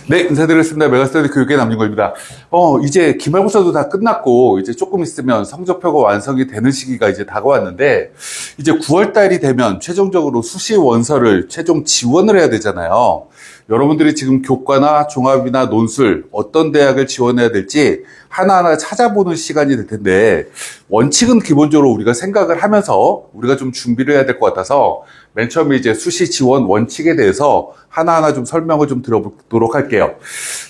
네, 인사드리겠습니다. 메가스터디 교육의 남윤걸입니다. 이제 기말고사도 다 끝났고, 이제 조금 있으면 성적표가 완성이 되는 시기가 이제 다가왔는데, 이제 9월달이 되면 최종적으로 수시 원서를 최종 지원을 해야 되잖아요. 여러분들이 지금 교과나 종합이나 논술, 어떤 대학을 지원해야 될지 하나하나 찾아보는 시간이 될 텐데, 원칙은 기본적으로 우리가 생각을 하면서 우리가 좀 준비를 해야 될 것 같아서, 맨 처음에 이제 수시 지원 원칙에 대해서 하나하나 좀 설명을 좀 들어보도록 할게요.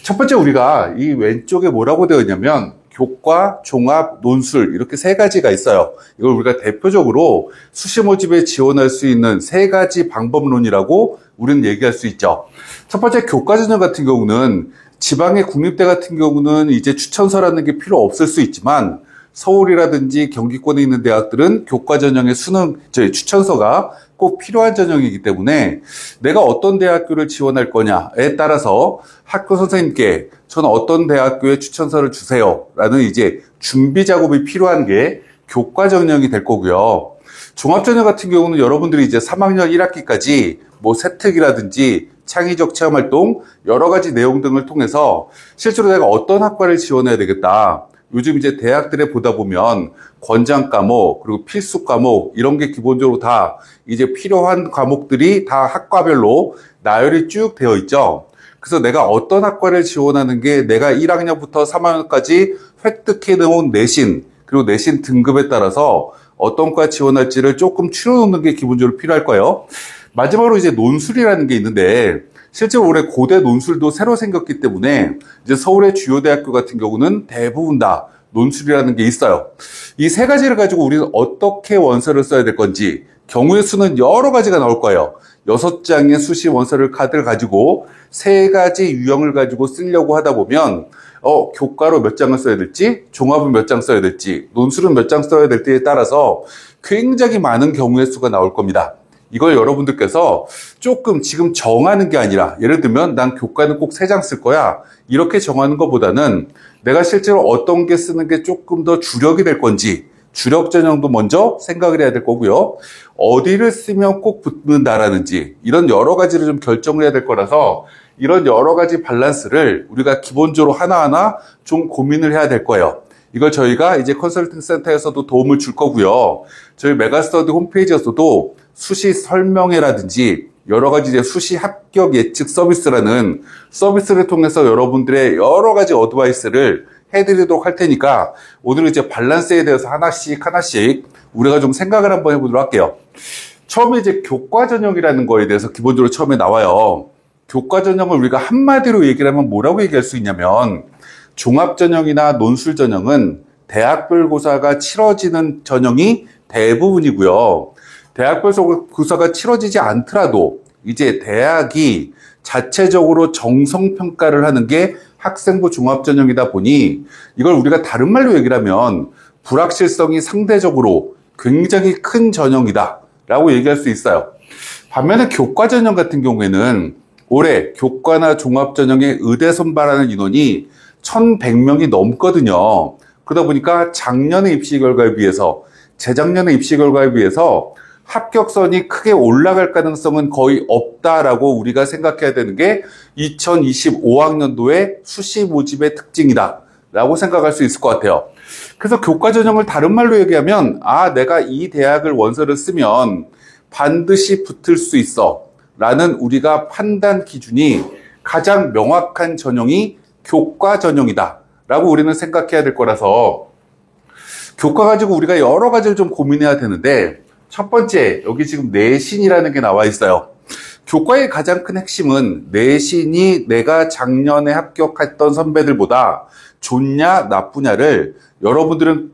첫 번째, 우리가 이 왼쪽에 뭐라고 되어 있냐면 교과, 종합, 논술 이렇게 세 가지가 있어요. 이걸 우리가 대표적으로 수시 모집에 지원할 수 있는 세 가지 방법론이라고 우리는 얘기할 수 있죠. 첫 번째, 교과 전형 같은 경우는 지방의 국립대 같은 경우는 이제 추천서라는 게 필요 없을 수 있지만, 서울이라든지 경기권에 있는 대학들은 교과 전형의 추천서가 꼭 필요한 전형이기 때문에 내가 어떤 대학교를 지원할 거냐에 따라서 학교 선생님께 저는 어떤 대학교에 추천서를 주세요 라는 이제 준비 작업이 필요한 게 교과 전형이 될 거고요. 종합 전형 같은 경우는 여러분들이 이제 3학년 1학기까지 뭐 세특이라든지 창의적 체험활동 여러 가지 내용 등을 통해서 실제로 내가 어떤 학과를 지원해야 되겠다, 요즘 이제 대학들에 보다 보면 권장 과목, 그리고 필수 과목, 이런 게 기본적으로 다 이제 필요한 과목들이 다 학과별로 나열이 쭉 되어 있죠. 그래서 내가 어떤 학과를 지원하는 게 내가 1학년부터 3학년까지 획득해 놓은 내신, 그리고 내신 등급에 따라서 어떤 과 지원할지를 조금 추려놓는 게 기본적으로 필요할 거예요. 마지막으로 이제 논술이라는 게 있는데, 실제로 올해 고대 논술도 새로 생겼기 때문에 이제 서울의 주요 대학교 같은 경우는 대부분 다 논술이라는 게 있어요. 이 세 가지를 가지고 우리는 어떻게 원서를 써야 될 건지, 경우의 수는 여러 가지가 나올 거예요. 6장의 수시 원서를 카드를 가지고 세 가지 유형을 가지고 쓰려고 하다 보면 교과로 몇 장을 써야 될지, 종합은 몇 장 써야 될지, 논술은 몇 장 써야 될지에 따라서 굉장히 많은 경우의 수가 나올 겁니다. 이걸 여러분들께서 조금 지금 정하는 게 아니라, 예를 들면 난 교과는 꼭 3장 쓸 거야 이렇게 정하는 것보다는 내가 실제로 어떤 게 쓰는 게 조금 더 주력이 될 건지, 주력 전형도 먼저 생각을 해야 될 거고요. 어디를 쓰면 꼭 붙는다라는지 이런 여러 가지를 좀 결정을 해야 될 거라서, 이런 여러 가지 밸런스를 우리가 기본적으로 하나하나 좀 고민을 해야 될 거예요. 이걸 저희가 이제 컨설팅 센터에서도 도움을 줄 거고요. 저희 메가스터디 홈페이지에서도 수시 설명회라든지 여러 가지 이제 수시 합격 예측 서비스라는 서비스를 통해서 여러분들의 여러 가지 어드바이스를 해드리도록 할 테니까, 오늘은 이제 밸런스에 대해서 하나씩 우리가 좀 생각을 한번 해보도록 할게요. 처음에 이제 교과 전형이라는 거에 대해서 기본적으로 처음에 나와요. 교과 전형을 우리가 한마디로 얘기를 하면 뭐라고 얘기할 수 있냐면, 종합 전형이나 논술 전형은 대학별 고사가 치러지는 전형이 대부분이고요. 대학별 고사가 치러지지 않더라도 이제 대학이 자체적으로 정성평가를 하는 게 학생부 종합전형이다 보니, 이걸 우리가 다른 말로 얘기를 하면 불확실성이 상대적으로 굉장히 큰 전형이다 라고 얘기할 수 있어요. 반면에 교과전형 같은 경우에는 올해 교과나 종합전형에 의대 선발하는 인원이 1100명이 넘거든요. 그러다 보니까 작년의 입시 결과에 비해서, 재작년의 입시 결과에 비해서 합격선이 크게 올라갈 가능성은 거의 없다라고 우리가 생각해야 되는 게 2025학년도의 수시 모집의 특징이다 라고 생각할 수 있을 것 같아요. 그래서 교과 전형을 다른 말로 얘기하면, 내가 이 대학을 원서를 쓰면 반드시 붙을 수 있어 라는 우리가 판단 기준이 가장 명확한 전형이 교과 전형이다 라고 우리는 생각해야 될 거라서, 교과 가지고 우리가 여러 가지를 좀 고민해야 되는데, 첫 번째, 여기 지금 내신이라는 게 나와 있어요. 교과의 가장 큰 핵심은 내신이 내가 작년에 합격했던 선배들보다 좋냐 나쁘냐를 여러분들은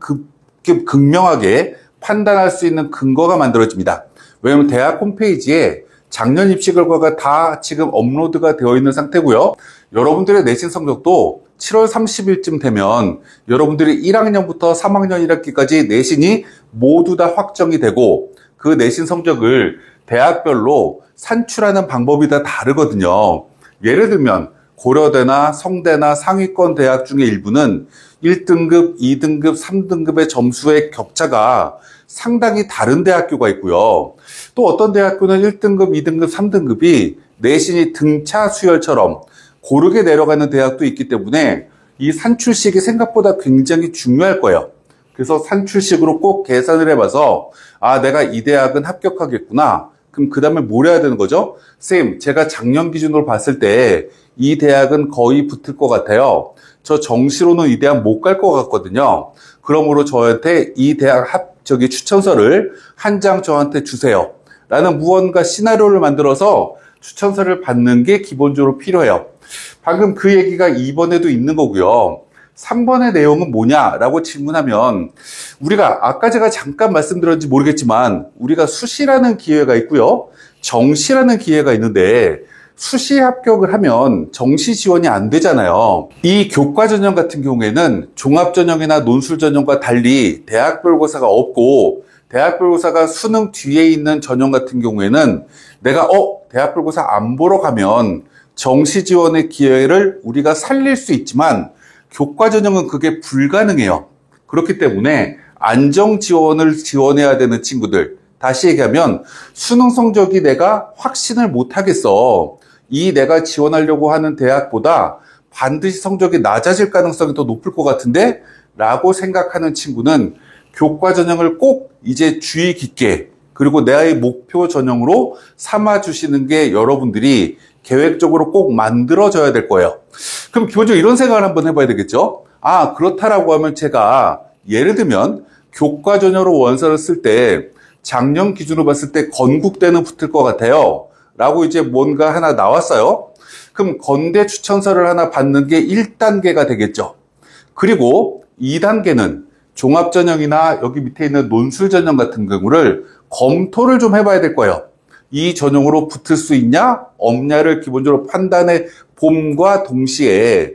극명하게 판단할 수 있는 근거가 만들어집니다. 왜냐하면 대학 홈페이지에 작년 입시 결과가 다 지금 업로드가 되어 있는 상태고요. 여러분들의 내신 성적도 7월 30일쯤 되면 여러분들이 1학년부터 3학년 1학기까지 내신이 모두 다 확정이 되고, 그 내신 성적을 대학별로 산출하는 방법이 다 다르거든요. 예를 들면 고려대나 성대나 상위권 대학 중에 일부는 1등급, 2등급, 3등급의 점수의 격차가 상당히 다른 대학교가 있고요. 또 어떤 대학교는 1등급, 2등급, 3등급이 내신이 등차 수열처럼 고르게 내려가는 대학도 있기 때문에 이 산출식이 생각보다 굉장히 중요할 거예요. 그래서 산출식으로 꼭 계산을 해봐서 아, 내가 이 대학은 합격하겠구나. 그럼 그 다음에 뭘 해야 되는 거죠? 쌤, 제가 작년 기준으로 봤을 때 이 대학은 거의 붙을 것 같아요. 저 정시로는 이 대학 못 갈 것 같거든요. 그러므로 저한테 이 대학 추천서를 한 장 저한테 주세요. 라는 무언가 시나리오를 만들어서 추천서를 받는 게 기본적으로 필요해요. 방금 그 얘기가 2번에도 있는 거고요. 3번의 내용은 뭐냐라고 질문하면 우리가 아까 제가 잠깐 말씀드렸는지 모르겠지만 우리가 수시라는 기회가 있고요. 정시라는 기회가 있는데 수시 합격을 하면 정시 지원이 안 되잖아요. 이 교과 전형 같은 경우에는 종합 전형이나 논술 전형과 달리 대학별고사가 없고 대학별고사가 수능 뒤에 있는 전형 같은 경우에는 내가 대학별고사 안 보러 가면 정시 지원의 기회를 우리가 살릴 수 있지만 교과 전형은 그게 불가능해요. 그렇기 때문에 안정 지원을 지원해야 되는 친구들, 다시 얘기하면 수능 성적이 내가 확신을 못 하겠어. 이 내가 지원하려고 하는 대학보다 반드시 성적이 낮아질 가능성이 더 높을 것 같은데? 라고 생각하는 친구는 교과 전형을 꼭 이제 주의 깊게 그리고 나의 목표 전형으로 삼아주시는 게 여러분들이 계획적으로 꼭 만들어져야 될 거예요. 그럼 기본적으로 이런 생각을 한번 해봐야 되겠죠? 아, 그렇다라고 하면 제가 예를 들면 교과 전형으로 원서를 쓸 때 작년 기준으로 봤을 때 건국대는 붙을 것 같아요. 라고 이제 뭔가 하나 나왔어요. 그럼 건대 추천서를 하나 받는 게 1단계가 되겠죠. 그리고 2단계는 종합전형이나 여기 밑에 있는 논술전형 같은 경우를 검토를 좀 해봐야 될 거예요. 이 전형으로 붙을 수 있냐 없냐를 기본적으로 판단해 봄과 동시에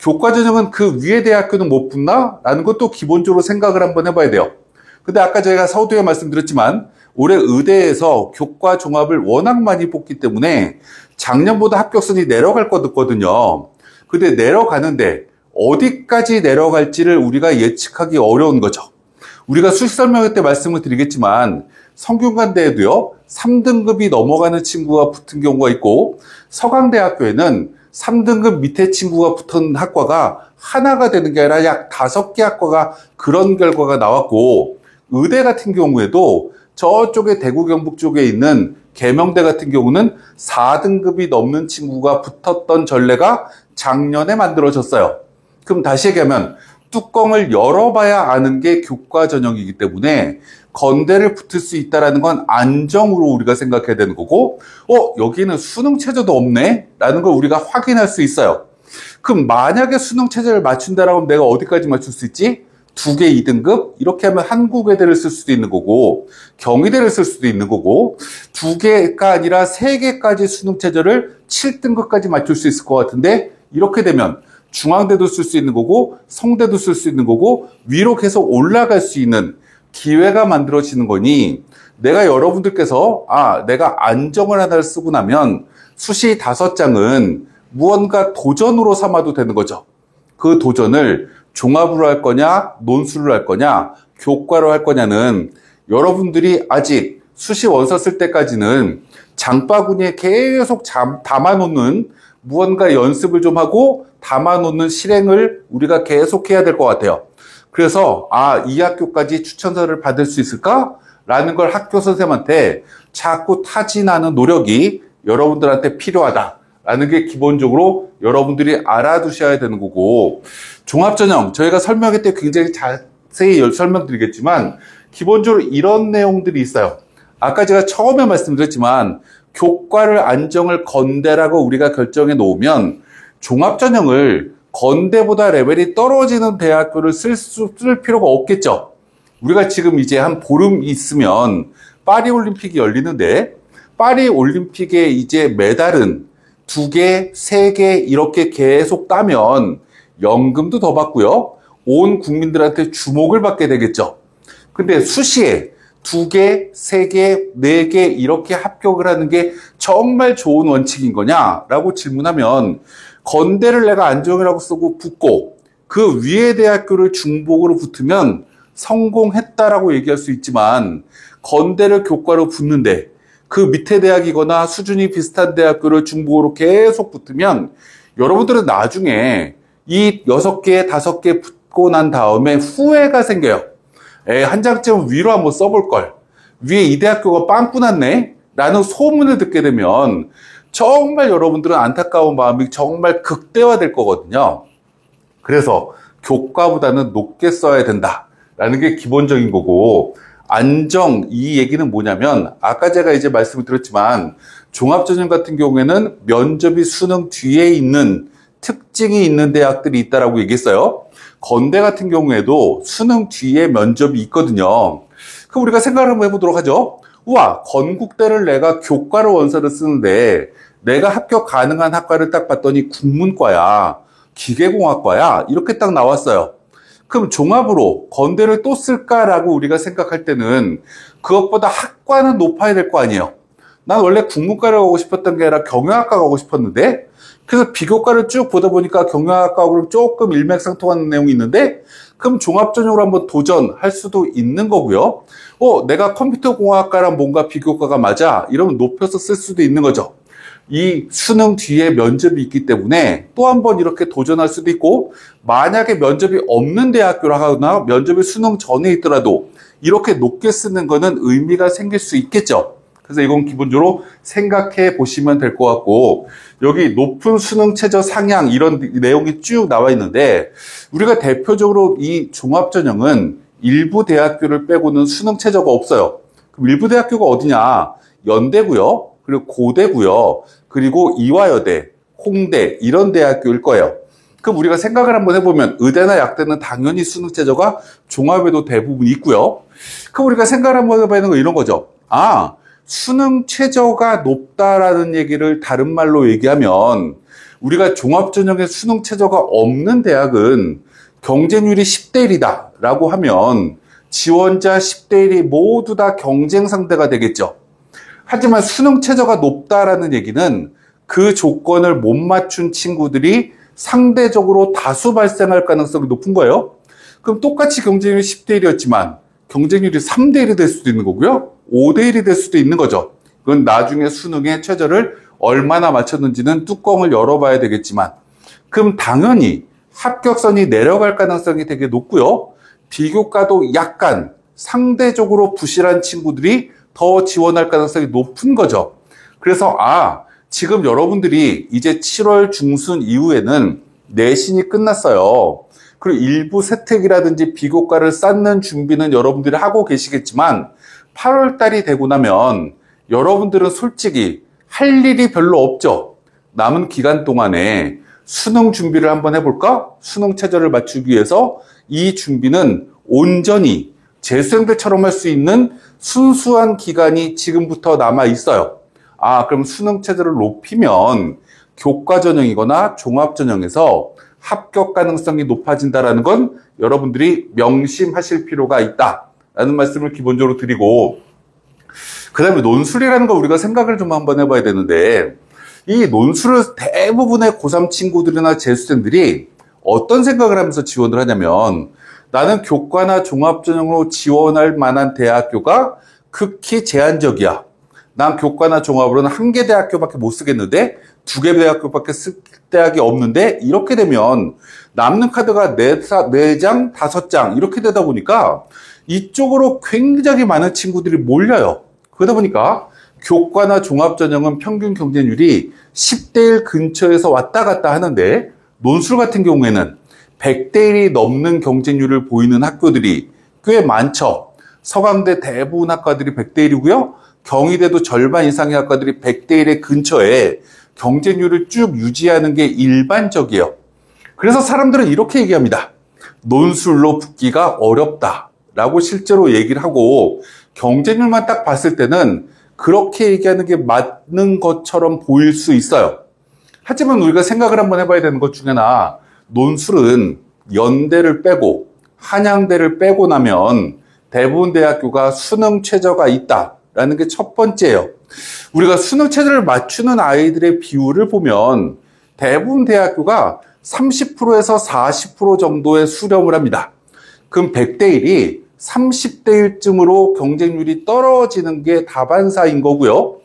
교과전형은 그 위에 대학교는 못 붙나? 라는 것도 기본적으로 생각을 한번 해봐야 돼요. 근데 아까 제가 서두에 말씀드렸지만 올해 의대에서 교과 종합을 워낙 많이 뽑기 때문에 작년보다 합격선이 내려갈 거거든요. 근데 내려가는데 어디까지 내려갈지를 우리가 예측하기 어려운 거죠. 우리가 수시 설명회 때 말씀을 드리겠지만 성균관대에도요 3등급이 넘어가는 친구가 붙은 경우가 있고 서강대학교에는 3등급 밑에 친구가 붙은 학과가 하나가 되는 게 아니라 약 5개 학과가 그런 결과가 나왔고 의대 같은 경우에도 저쪽에 대구 경북 쪽에 있는 계명대 같은 경우는 4등급이 넘는 친구가 붙었던 전례가 작년에 만들어졌어요. 그럼 다시 얘기하면 뚜껑을 열어봐야 아는 게 교과 전형이기 때문에 건대를 붙을 수 있다는 건 안정으로 우리가 생각해야 되는 거고 여기는 수능 체제도 없네? 라는 걸 우리가 확인할 수 있어요. 그럼 만약에 수능 체제를 맞춘다라고 하면 내가 어디까지 맞출 수 있지? 2개 2등급? 이렇게 하면 한국외대를 쓸 수도 있는 거고 경희대를 쓸 수도 있는 거고 2개가 아니라 3개까지 수능 체제를 7등급까지 맞출 수 있을 것 같은데 이렇게 되면 중앙대도 쓸 수 있는 거고 성대도 쓸 수 있는 거고 위로 계속 올라갈 수 있는 기회가 만들어지는 거니 내가 여러분들께서 내가 안정을 하나를 쓰고 나면 수시 5장은 무언가 도전으로 삼아도 되는 거죠. 그 도전을 종합으로 할 거냐 논술로 할 거냐 교과로 할 거냐는 여러분들이 아직 수시 원서 쓸 때까지는 장바구니에 계속 담아놓는 무언가 연습을 좀 하고 담아놓는 실행을 우리가 계속 해야 될 것 같아요. 그래서 이 학교까지 추천서를 받을 수 있을까? 라는 걸 학교 선생님한테 자꾸 타진하는 노력이 여러분들한테 필요하다라는 게 기본적으로 여러분들이 알아두셔야 되는 거고 종합전형 저희가 설명회 때 굉장히 자세히 설명드리겠지만 기본적으로 이런 내용들이 있어요. 아까 제가 처음에 말씀드렸지만 교과를 안정을 건대라고 우리가 결정해 놓으면 종합전형을 건대보다 레벨이 떨어지는 대학교를 쓸 필요가 없겠죠. 우리가 지금 이제 한 보름 있으면 파리올림픽이 열리는데 파리올림픽에 이제 메달은 2개, 3개 이렇게 계속 따면 연금도 더 받고요. 온 국민들한테 주목을 받게 되겠죠. 근데 수시에 2개, 3개, 4개 이렇게 합격을 하는 게 정말 좋은 원칙인 거냐라고 질문하면 건대를 내가 안정이라고 쓰고 붙고 그 위에 대학교를 중복으로 붙으면 성공했다라고 얘기할 수 있지만 건대를 교과로 붙는데 그 밑에 대학이거나 수준이 비슷한 대학교를 중복으로 계속 붙으면 여러분들은 나중에 이 6개, 5개 붙고 난 다음에 후회가 생겨요. 한 장쯤 위로 한번 써볼걸. 위에 이 대학교가 빵꾸 났네? 라는 소문을 듣게 되면 정말 여러분들은 안타까운 마음이 정말 극대화될 거거든요. 그래서 교과보다는 높게 써야 된다 라는 게 기본적인 거고, 안정, 이 얘기는 뭐냐면 아까 제가 이제 말씀을 드렸지만 종합전형 같은 경우에는 면접이 수능 뒤에 있는 특징이 있는 대학들이 있다라고 얘기했어요. 건대 같은 경우에도 수능 뒤에 면접이 있거든요. 그럼 우리가 생각을 한번 해보도록 하죠. 우와, 건국대를 내가 교과로 원서를 쓰는데 내가 합격 가능한 학과를 딱 봤더니 국문과야, 기계공학과야, 이렇게 딱 나왔어요. 그럼 종합으로 건대를 또 쓸까라고 우리가 생각할 때는 그것보다 학과는 높아야 될 거 아니에요. 난 원래 국문과를 가고 싶었던 게 아니라 경영학과 가고 싶었는데, 그래서 비교과를 쭉 보다 보니까 경영학과하고 조금 일맥상통하는 내용이 있는데, 그럼 종합전형으로 한번 도전할 수도 있는 거고요. 내가 컴퓨터공학과랑 뭔가 비교과가 맞아, 이러면 높여서 쓸 수도 있는 거죠. 이 수능 뒤에 면접이 있기 때문에 또 한 번 이렇게 도전할 수도 있고, 만약에 면접이 없는 대학교를 하거나 면접이 수능 전에 있더라도 이렇게 높게 쓰는 거는 의미가 생길 수 있겠죠. 그래서 이건 기본적으로 생각해 보시면 될 것 같고, 여기 높은 수능 최저 상향 이런 내용이 쭉 나와 있는데, 우리가 대표적으로 이 종합전형은 일부 대학교를 빼고는 수능 최저가 없어요. 그럼 일부 대학교가 어디냐? 연대고요, 그리고 고대고요, 그리고 이화여대, 홍대 이런 대학교일 거예요. 그럼 우리가 생각을 한번 해보면 의대나 약대는 당연히 수능 최저가 종합에도 대부분 있고요. 그럼 우리가 생각을 한번 해봐야 하는 건 이런 거죠. 수능 최저가 높다라는 얘기를 다른 말로 얘기하면, 우리가 종합전형에 수능 최저가 없는 대학은 경쟁률이 10대 1이다 라고 하면 지원자 10대 1이 모두 다 경쟁 상대가 되겠죠. 하지만 수능 최저가 높다라는 얘기는 그 조건을 못 맞춘 친구들이 상대적으로 다수 발생할 가능성이 높은 거예요. 그럼 똑같이 경쟁률이 10대 1이었지만 경쟁률이 3대 1이 될 수도 있는 거고요, 5대 1이 될 수도 있는 거죠. 그건 나중에 수능의 최저를 얼마나 맞췄는지는 뚜껑을 열어봐야 되겠지만, 그럼 당연히 합격선이 내려갈 가능성이 되게 높고요, 비교과도 약간 상대적으로 부실한 친구들이 더 지원할 가능성이 높은 거죠. 그래서 지금 여러분들이 이제 7월 중순 이후에는 내신이 끝났어요. 그리고 일부 세특이라든지 비교과를 쌓는 준비는 여러분들이 하고 계시겠지만 8월 달이 되고 나면 여러분들은 솔직히 할 일이 별로 없죠. 남은 기간 동안에 수능 준비를 한번 해볼까? 수능 최저를 맞추기 위해서 이 준비는 온전히 재수생들처럼 할 수 있는 순수한 기간이 지금부터 남아 있어요. 그럼 수능 최저를 높이면 교과 전형이거나 종합 전형에서 합격 가능성이 높아진다는 건 여러분들이 명심하실 필요가 있다라는 말씀을 기본적으로 드리고, 그 다음에 논술이라는 거 우리가 생각을 좀 한번 해봐야 되는데, 이 논술을 대부분의 고3 친구들이나 재수생들이 어떤 생각을 하면서 지원을 하냐면, 나는 교과나 종합전형으로 지원할 만한 대학교가 극히 제한적이야. 난 교과나 종합으로는 1개 대학교밖에 못 쓰겠는데 2개 대학교밖에 쓸 대학이 없는데, 이렇게 되면 남는 카드가 4장, 5장 이렇게 되다 보니까 이쪽으로 굉장히 많은 친구들이 몰려요. 그러다 보니까 교과나 종합전형은 평균 경쟁률이 10대 1 근처에서 왔다 갔다 하는데, 논술 같은 경우에는 100대 1이 넘는 경쟁률을 보이는 학교들이 꽤 많죠. 서강대 대부분 학과들이 100대 1이고요. 경희대도 절반 이상의 학과들이 100대 1의 근처에 경쟁률을 쭉 유지하는 게 일반적이에요. 그래서 사람들은 이렇게 얘기합니다. 논술로 붙기가 어렵다라고 실제로 얘기를 하고, 경쟁률만 딱 봤을 때는 그렇게 얘기하는 게 맞는 것처럼 보일 수 있어요. 하지만 우리가 생각을 한번 해봐야 되는 것 중에 하나, 논술은 연대를 빼고 한양대를 빼고 나면 대부분 대학교가 수능 최저가 있다라는 게 첫 번째예요. 우리가 수능 최저를 맞추는 아이들의 비율을 보면 대부분 대학교가 30%에서 40% 정도의 수렴을 합니다. 그럼 100대 1이 30대 1쯤으로 경쟁률이 떨어지는 게 다반사인 거고요.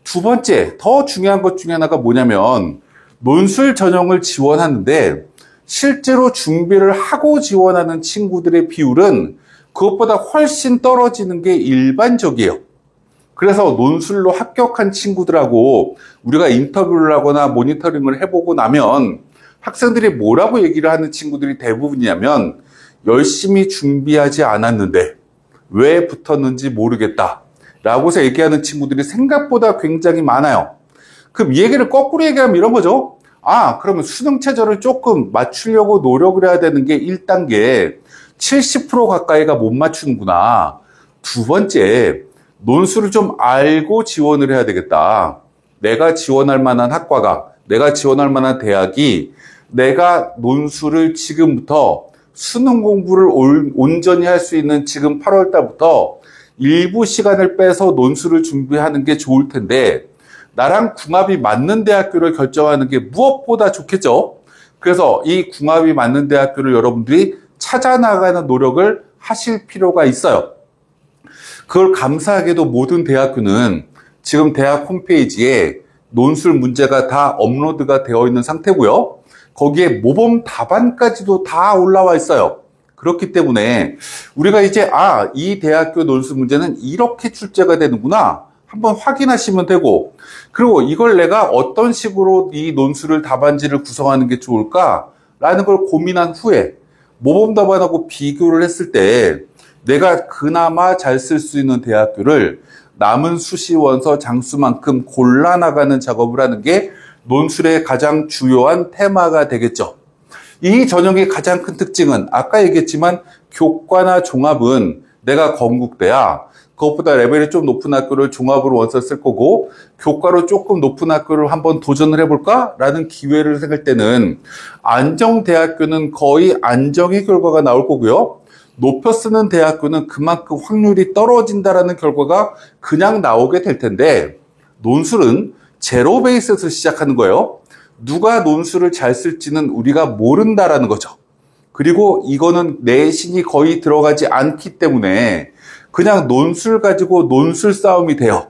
두 번째, 더 중요한 것 중에 하나가 뭐냐면, 논술 전형을 지원하는데 실제로 준비를 하고 지원하는 친구들의 비율은 그것보다 훨씬 떨어지는 게 일반적이에요. 그래서 논술로 합격한 친구들하고 우리가 인터뷰를 하거나 모니터링을 해보고 나면 학생들이 뭐라고 얘기를 하는 친구들이 대부분이냐면 열심히 준비하지 않았는데 왜 붙었는지 모르겠다 라고 해서 얘기하는 친구들이 생각보다 굉장히 많아요. 그럼 이 얘기를 거꾸로 얘기하면 이런 거죠. 그러면 수능 최저를 조금 맞추려고 노력을 해야 되는 게 1단계 70% 가까이가 못 맞추는구나. 두 번째, 논술을 좀 알고 지원을 해야 되겠다. 내가 지원할 만한 학과가, 내가 지원할 만한 대학이 내가 논술을 지금부터 수능 공부를 온전히 할 수 있는 지금 8월 달부터 일부 시간을 빼서 논술을 준비하는 게 좋을 텐데 나랑 궁합이 맞는 대학교를 결정하는 게 무엇보다 좋겠죠. 그래서 이 궁합이 맞는 대학교를 여러분들이 찾아 나가는 노력을 하실 필요가 있어요. 그걸 감사하게도 모든 대학교는 지금 대학 홈페이지에 논술 문제가 다 업로드가 되어 있는 상태고요. 거기에 모범 답안까지도 다 올라와 있어요. 그렇기 때문에 우리가 이제 이 대학교 논술 문제는 이렇게 출제가 되는구나 한번 확인하시면 되고, 그리고 이걸 내가 어떤 식으로 이 논술을 답안지를 구성하는 게 좋을까라는 걸 고민한 후에 모범 답안하고 비교를 했을 때 내가 그나마 잘 쓸 수 있는 대학교를 남은 수시 원서 장수만큼 골라나가는 작업을 하는 게 논술의 가장 주요한 테마가 되겠죠. 이 전형의 가장 큰 특징은 아까 얘기했지만 교과나 종합은 내가 건국대야 그것보다 레벨이 좀 높은 학교를 종합으로 원서 쓸 거고 교과로 조금 높은 학교를 한번 도전을 해볼까? 라는 기회를 생길 때는 안정대학교는 거의 안정의 결과가 나올 거고요. 높여 쓰는 대학교는 그만큼 확률이 떨어진다라는 결과가 그냥 나오게 될 텐데 논술은 제로 베이스에서 시작하는 거예요. 누가 논술을 잘 쓸지는 우리가 모른다라는 거죠. 그리고 이거는 내신이 거의 들어가지 않기 때문에 그냥 논술 가지고 논술 싸움이 돼요.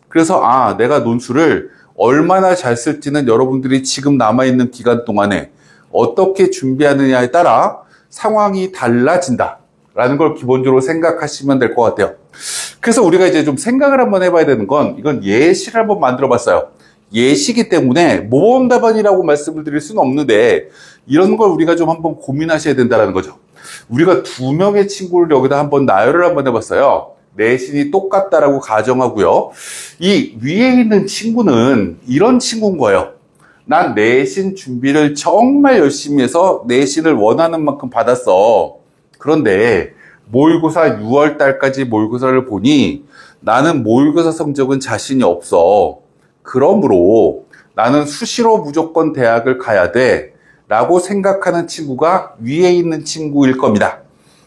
그래서 내가 논술을 얼마나 잘 쓸지는 여러분들이 지금 남아있는 기간 동안에 어떻게 준비하느냐에 따라 상황이 달라진다라는 걸 기본적으로 생각하시면 될 것 같아요. 그래서 우리가 이제 좀 생각을 한번 해봐야 되는 건 이건 예시를 한번 만들어 봤어요. 예시기 때문에 모범 답안이라고 말씀을 드릴 수는 없는데 이런 걸 우리가 좀 한번 고민하셔야 된다는 거죠. 우리가 2명의 친구를 여기다 한번 나열을 한번 해봤어요. 내신이 똑같다라고 가정하고요. 이 위에 있는 친구는 이런 친구인 거예요. 난 내신 준비를 정말 열심히 해서 내신을 원하는 만큼 받았어. 그런데 모의고사 6월 달까지 모의고사를 보니 나는 모의고사 성적은 자신이 없어. 그러므로 나는 수시로 무조건 대학을 가야 돼 라고 생각하는 친구가 위에 있는 친구일 겁니다.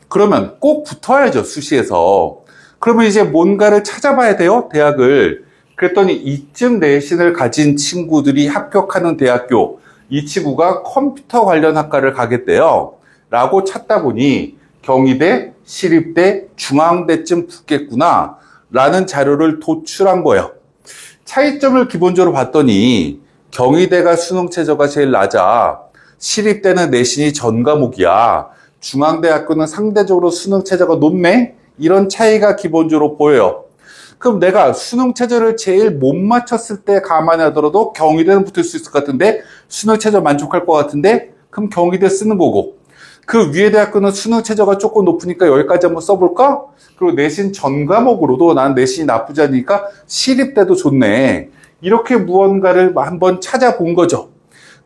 그러면 꼭 붙어야죠, 수시에서. 그러면 이제 뭔가를 찾아봐야 돼요, 대학을. 그랬더니 이쯤 내신을 가진 친구들이 합격하는 대학교, 이 친구가 컴퓨터 관련 학과를 가겠대요 라고 찾다 보니 경희대, 시립대, 중앙대쯤 붙겠구나 라는 자료를 도출한 거예요. 차이점을 기본적으로 봤더니 경희대가 수능 최저가 제일 낮아. 시립대는 내신이 전 과목이야. 중앙대학교는 상대적으로 수능 최저가 높네? 이런 차이가 기본적으로 보여요. 그럼 내가 수능 최저를 제일 못 맞췄을 때 감안하더라도 경희대는 붙을 수 있을 것 같은데 수능 최저 만족할 것 같은데 그럼 경희대 쓰는 거고 그 위에 대학교는 수능 최저가 조금 높으니까 여기까지 한번 써볼까? 그리고 내신 전 과목으로도 난 내신이 나쁘지 않으니까 시립대도 좋네. 이렇게 무언가를 한번 찾아본 거죠.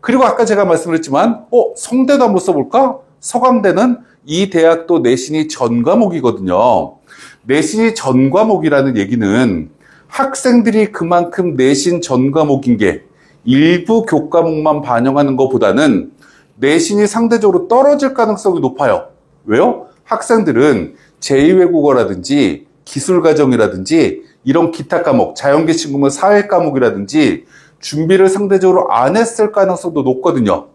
그리고 아까 제가 말씀드렸지만 성대도 한번 써볼까? 서강대는 이 대학도 내신이 전 과목이거든요. 내신이 전 과목이라는 얘기는 학생들이 그만큼 내신 전 과목인 게 일부 교과목만 반영하는 것보다는 내신이 상대적으로 떨어질 가능성이 높아요. 왜요? 학생들은 제2외국어라든지 기술과정이라든지 이런 기타 과목, 자연계 친구면 사회 과목이라든지 준비를 상대적으로 안 했을 가능성도 높거든요.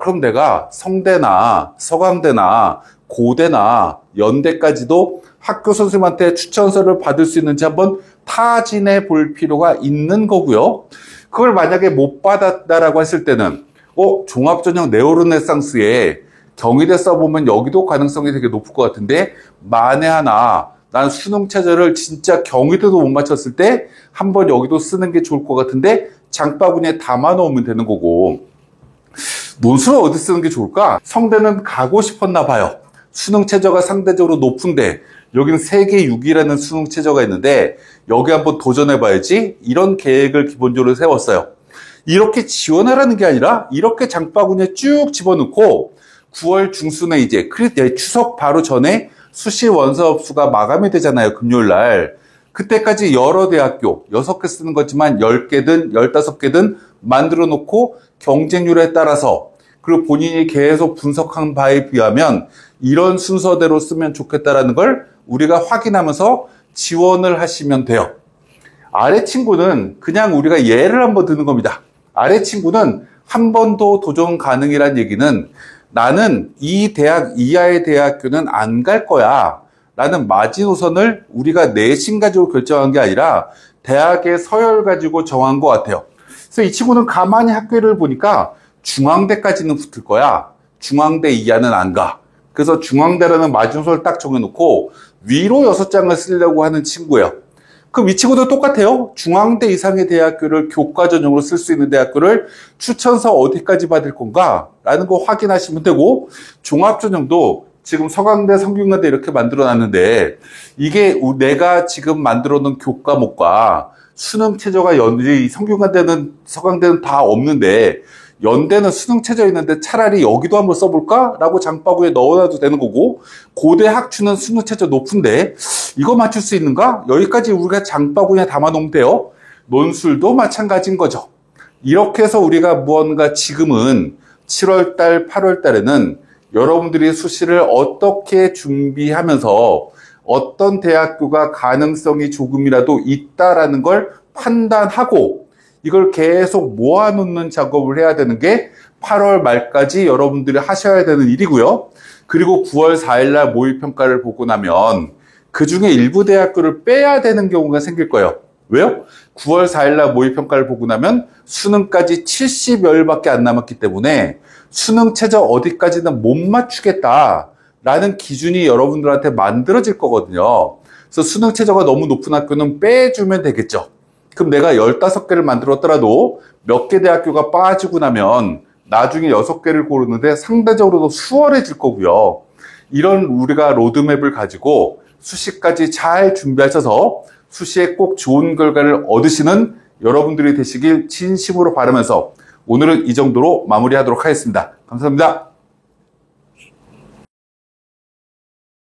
그럼 내가 성대나 서강대나 고대나 연대까지도 학교 선생님한테 추천서를 받을 수 있는지 한번 타진해 볼 필요가 있는 거고요. 그걸 만약에 못 받았다라고 했을 때는 종합전형 네오르네상스에 경희대 써보면 여기도 가능성이 되게 높을 것 같은데, 만에 하나 난 수능 최저를 진짜 경희대도 못 맞췄을 때 한번 여기도 쓰는 게 좋을 것 같은데 장바구니에 담아 놓으면 되는 거고, 논술을 어디 쓰는 게 좋을까? 성대는 가고 싶었나 봐요. 수능 최저가 상대적으로 높은데 여기는 세계 6위라는 수능 최저가 있는데 여기 한번 도전해봐야지, 이런 계획을 기본적으로 세웠어요. 이렇게 지원하라는 게 아니라 이렇게 장바구니에 쭉 집어넣고 9월 중순에 이제 추석 바로 전에 수시 원서업수가 마감이 되잖아요, 금요일 날. 그때까지 여러 대학교 6개 쓰는 거지만 10개든 15개든 만들어 놓고 경쟁률에 따라서, 그리고 본인이 계속 분석한 바에 비하면 이런 순서대로 쓰면 좋겠다라는 걸 우리가 확인하면서 지원을 하시면 돼요. 아래 친구는 그냥 우리가 예를 한번 드는 겁니다. 아래 친구는 한 번 더 도전 가능이란 얘기는 나는 이 대학 이하의 대학교는 안 갈 거야 라는 마지노선을 우리가 내신 가지고 결정한 게 아니라 대학의 서열 가지고 정한 것 같아요. 그래서 이 친구는 가만히 학교를 보니까 중앙대까지는 붙을 거야. 중앙대 이하는 안 가. 그래서 중앙대라는 마지노선을 딱 정해놓고 위로 6장을 쓰려고 하는 친구예요. 그럼 이 친구도 똑같아요. 중앙대 이상의 대학교를 교과 전형으로 쓸 수 있는 대학교를 추천서 어디까지 받을 건가? 라는 거 확인하시면 되고, 종합전형도 지금 서강대, 성균관대 이렇게 만들어 놨는데 이게 내가 지금 만들어 놓은 교과목과 수능 최저가 성균관대는 서강대는 다 없는데 연대는 수능 최저 있는데 차라리 여기도 한번 써볼까? 라고 장바구니에 넣어놔도 되는 거고, 고대 학추는 수능 최저 높은데 이거 맞출 수 있는가? 여기까지 우리가 장바구니에 담아놓으면 돼요. 논술도 마찬가지인 거죠. 이렇게 해서 우리가 무언가 지금은 7월달, 8월달에는 여러분들이 수시를 어떻게 준비하면서 어떤 대학교가 가능성이 조금이라도 있다라는 걸 판단하고 이걸 계속 모아놓는 작업을 해야 되는 게 8월 말까지 여러분들이 하셔야 되는 일이고요. 그리고 9월 4일날 모의평가를 보고 나면 그 중에 일부 대학교를 빼야 되는 경우가 생길 거예요. 왜요? 9월 4일날 모의평가를 보고 나면 수능까지 70여일밖에 안 남았기 때문에 수능 최저 어디까지는 못 맞추겠다라는 기준이 여러분들한테 만들어질 거거든요. 그래서 수능 최저가 너무 높은 학교는 빼주면 되겠죠. 그럼 내가 15개를 만들었더라도 몇 개 대학교가 빠지고 나면 나중에 6개를 고르는데 상대적으로 더 수월해질 거고요. 이런 우리가 로드맵을 가지고 수시까지 잘 준비하셔서 수시에 꼭 좋은 결과를 얻으시는 여러분들이 되시길 진심으로 바라면서 오늘은 이 정도로 마무리하도록 하겠습니다. 감사합니다.